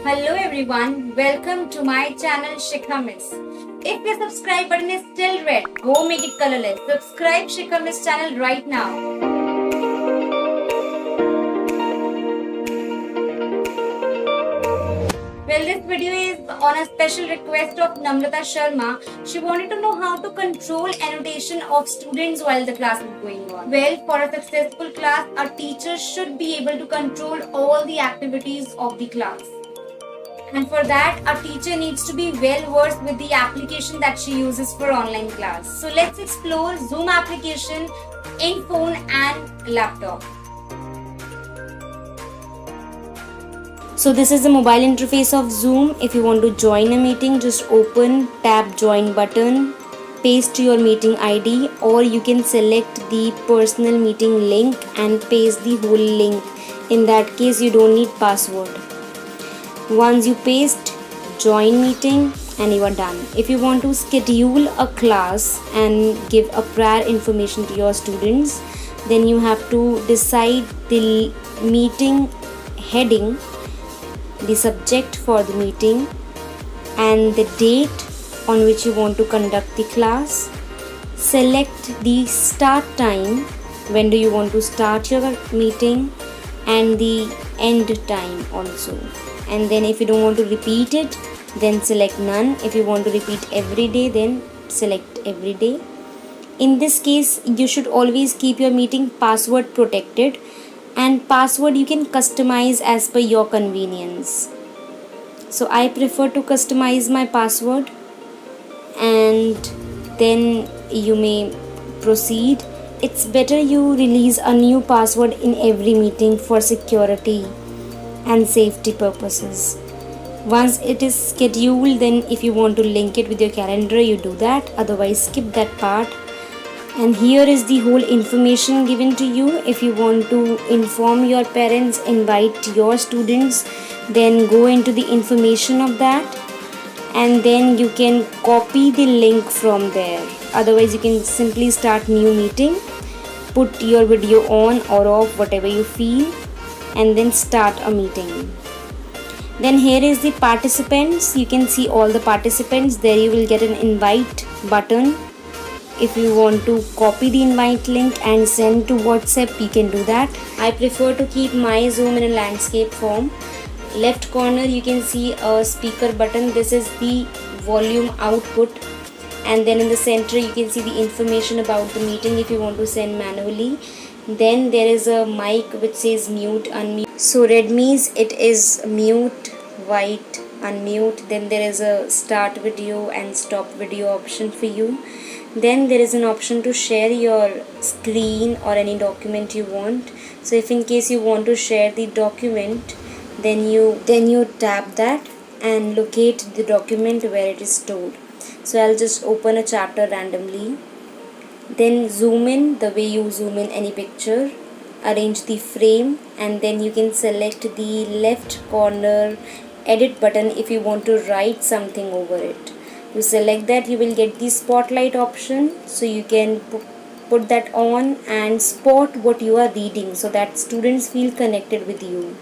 Hello everyone, welcome to my channel Shikha Miss. If your subscribe button is still red, go make it colorless. Subscribe Shikha Miss channel right now. Well, this video is on a special request of Namrata Sharma. She wanted to know how to control annotation of students while the class is going on. Well, for a successful class, a teacher should be able to control all the activities of the class. And for that, a teacher needs to be well versed with the application that she uses for online class. So let's explore Zoom application in phone and laptop. So this is the mobile interface of Zoom. If you want to join a meeting, just open, tap join button, paste your meeting ID, or you can select the personal meeting link and paste the whole link. In that case, you don't need password. Once you paste join meeting and you are done. If you want to schedule a class and give a prior information to your students, then you have to decide the meeting heading, the subject for the meeting, and the date on which you want to conduct the class. Select the start time, when do you want to start your meeting, and the end time also. And then if you don't want to repeat it, then select none. If you want to repeat every day, then select every day. In this case, you should always keep your meeting password protected, and password you can customize as per your convenience. So I prefer to customize my password, and then you may proceed. It's better you release a new password in every meeting for security and safety purposes. Once it is scheduled, then if you want to link it with your calendar, you do that. Otherwise, skip that part. And here is the whole information given to you. If you want to inform your parents, invite your students, then go into the information of that, and then you can copy the link from there. Otherwise, you can simply start new meeting, put your video on or off, whatever you feel, and then start a meeting. Then here is the participants. You can see all the participants. There you will get an invite button. If you want to copy the invite link and send to WhatsApp, you can do that. I prefer to keep my Zoom in a landscape form. Left corner you can see a speaker button. This is the volume output, and then in the center you can see the information about the meeting if you want to send manually. Then there is a mic which says mute, unmute. So red means it is mute, white unmute. Then there is a start video and stop video option for you. Then there is an option to share your screen or any document you want. So if in case you want to share the document, then you tap that and locate the document where it is stored. So I'll just open a chapter randomly. Then zoom in the way you zoom in any picture. Arrange the frame, and then you can select the left corner edit button if you want to write something over it. You select that, you will get the spotlight option, so you can put that on and spot what you are reading, so that students feel connected with you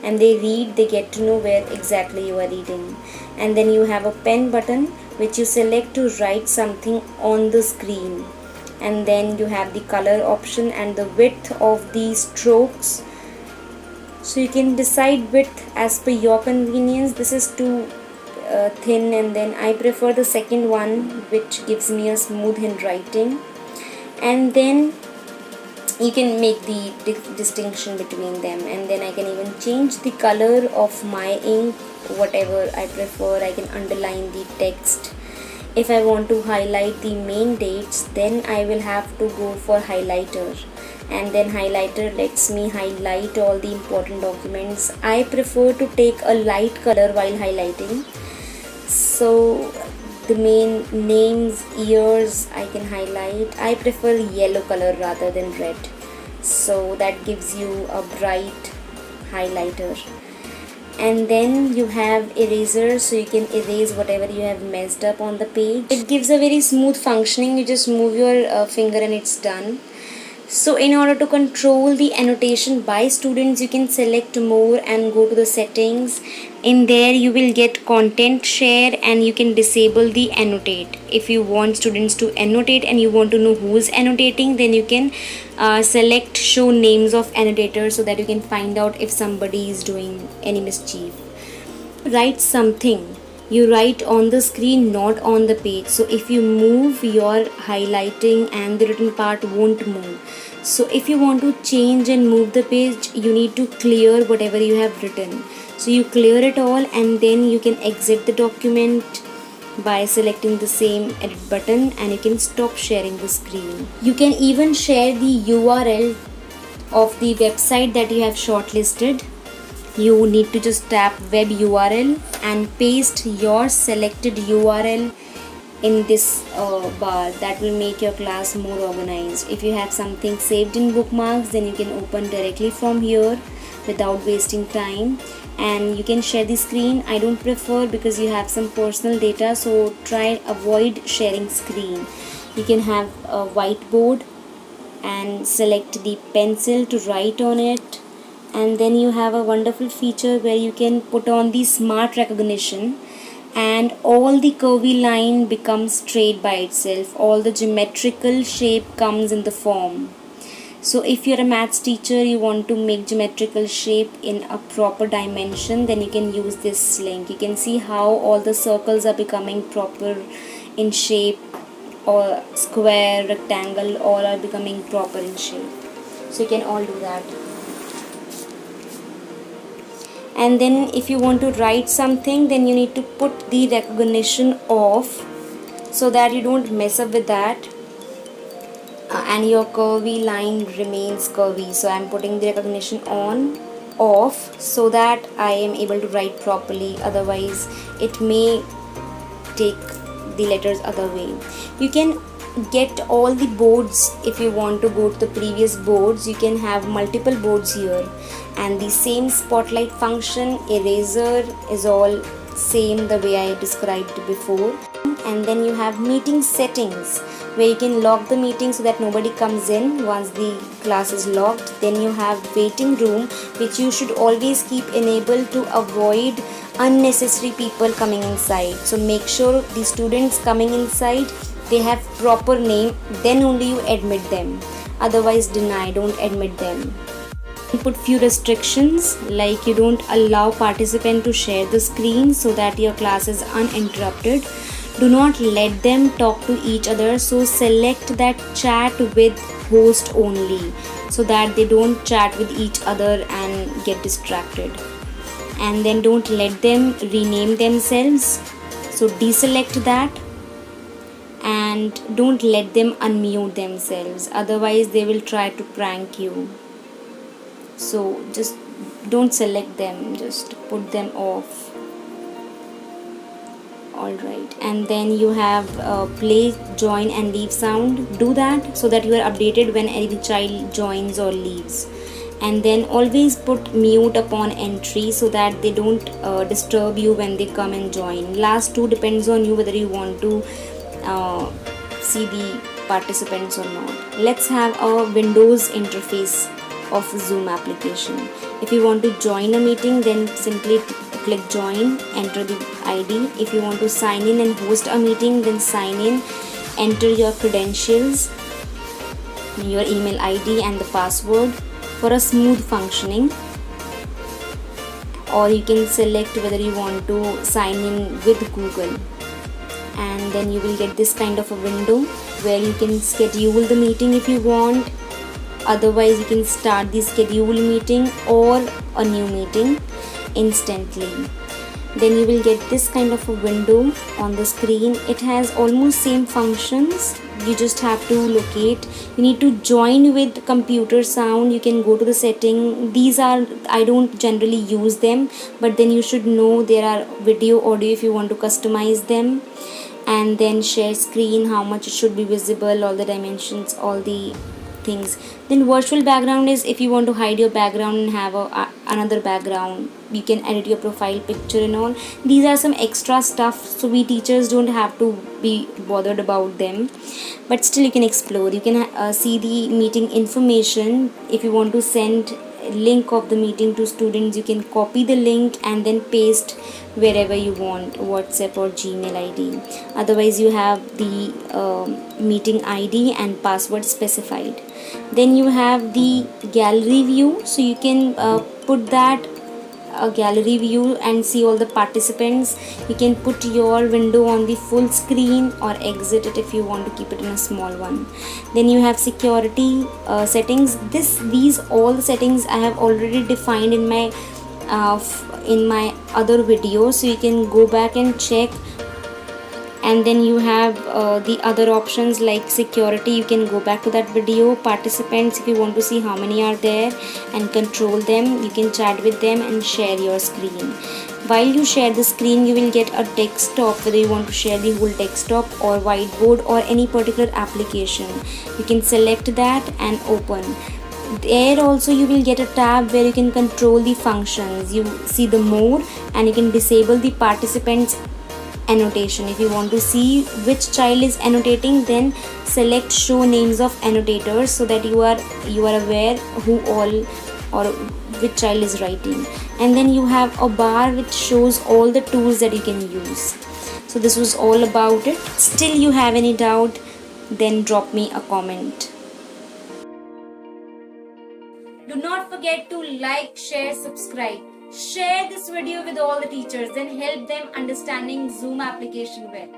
and they read, they get to know where exactly you are reading. And then you have a pen button which you select to write something on the screen. And then you have the color option and the width of the strokes, so you can decide width as per your convenience. This is too thin, and then I prefer the second one which gives me a smooth handwriting. And then you can make the distinction between them, and then I can even change the color of my ink, whatever I prefer. I can underline the text. If I want to highlight the main dates, then I will have to go for highlighter, and then highlighter lets me highlight all the important documents. I prefer to take a light color while highlighting, so the main names, years I can highlight. I prefer yellow color rather than red, so that gives you a bright highlighter. And then you have eraser, so you can erase whatever you have messed up on the page. It gives a very smooth functioning. You just move your finger and it's done. So in order to control the annotation by students, you can select more and go to the settings. In there you will get content share and you can disable the annotate. If you want students to annotate and you want to know who's annotating, then you can select show names of annotators so that you can find out if somebody is doing any mischief. Write something, you write on the screen, not on the page. So if you move, your highlighting and the written part won't move. So if you want to change and move the page, you need to clear whatever you have written. So you clear it all and then you can exit the document by selecting the same edit button, and you can stop sharing the screen. You can even share the URL of the website that you have shortlisted. You need to just tap web URL and paste your selected URL in this bar. That will make your class more organized. If you have something saved in bookmarks, then you can open directly from here without wasting time, and you can share the screen. I don't prefer because you have some personal data, so try avoid sharing screen. You can have a whiteboard and select the pencil to write on it, and then you have a wonderful feature where you can put on the smart recognition and all the curvy line becomes straight by itself. All the geometrical shape comes in the form. So if you're a maths teacher, you want to make geometrical shape in a proper dimension, then you can use this link. You can see how all the circles are becoming proper in shape, or square, rectangle, all are becoming proper in shape. So you can all do that. And then if you want to write something, then you need to put the recognition off so that you don't mess up with that, and your curvy line remains curvy. So I'm putting the recognition off so that I am able to write properly, otherwise it may take the letters other way. You can get all the boards. If you want to go to the previous boards, you can have multiple boards here, and the same spotlight function, eraser is all same the way I described before. And then you have meeting settings where you can lock the meeting so that nobody comes in once the class is locked. Then you have waiting room, which you should always keep enabled to avoid unnecessary people coming inside. So make sure the students coming inside, they have proper name, then only you admit them. Otherwise deny, don't admit them. Put few restrictions, like you don't allow participant to share the screen so that your class is uninterrupted. Do not let them talk to each other, so select that chat with host only so that they don't chat with each other and get distracted. And then don't let them rename themselves, so deselect that. And don't let them unmute themselves, otherwise they will try to prank you. So just don't select them, just put them off. Alright, and then you have play, join and leave sound. Do that so that you are updated when any child joins or leaves. And then always put mute upon entry so that they don't disturb you when they come and join. Last two depends on you whether you want to see the participants or not. Let's have a Windows interface of Zoom application. If you want to join a meeting, then simply click join, enter the ID. If you want to sign in and host a meeting, then sign in, enter your credentials, your email ID and the password for a smooth functioning. Or you can select whether you want to sign in with Google, and then you will get this kind of a window where you can schedule the meeting if you want. Otherwise you can start the scheduled meeting or a new meeting instantly. Then you will get this kind of a window on the screen. It has almost same functions, you just have to locate. You need to join with computer sound. You can go to the setting. These are, I don't generally use them, but then you should know there are video, audio if you want to customize them. And then share screen, how much it should be visible, all the dimensions, all the things. Then virtual background is if you want to hide your background and have another background, you can edit your profile picture and all. These are some extra stuff, so we teachers don't have to be bothered about them, but still you can explore. You can see the meeting information. If you want to send link of the meeting to students, you can copy the link and then paste wherever you want, WhatsApp or Gmail ID. Otherwise you have the meeting ID and password specified. Then you have the gallery view, so you can put that a gallery view and see all the participants. You can put your window on the full screen or exit it if you want to keep it in a small one. Then you have security settings. These all the settings I have already defined in my other videos, so you can go back and check. And then you have the other options like security. You can go back to that video. Participants, if you want to see how many are there and control them, you can chat with them and share your screen. While you share the screen, you will get a desktop, whether you want to share the whole desktop or whiteboard or any particular application. You can select that and open. There also you will get a tab where you can control the functions. You see the more, and you can disable the participants annotation. If you want to see which child is annotating, then select show names of annotators, so that you are aware who all or which child is writing. And then you have a bar which shows all the tools that you can use. So this was all about it. Still you have any doubt, then drop me a comment. Do not forget to like, share, subscribe. Share this video with all the teachers and help them understanding Zoom application well.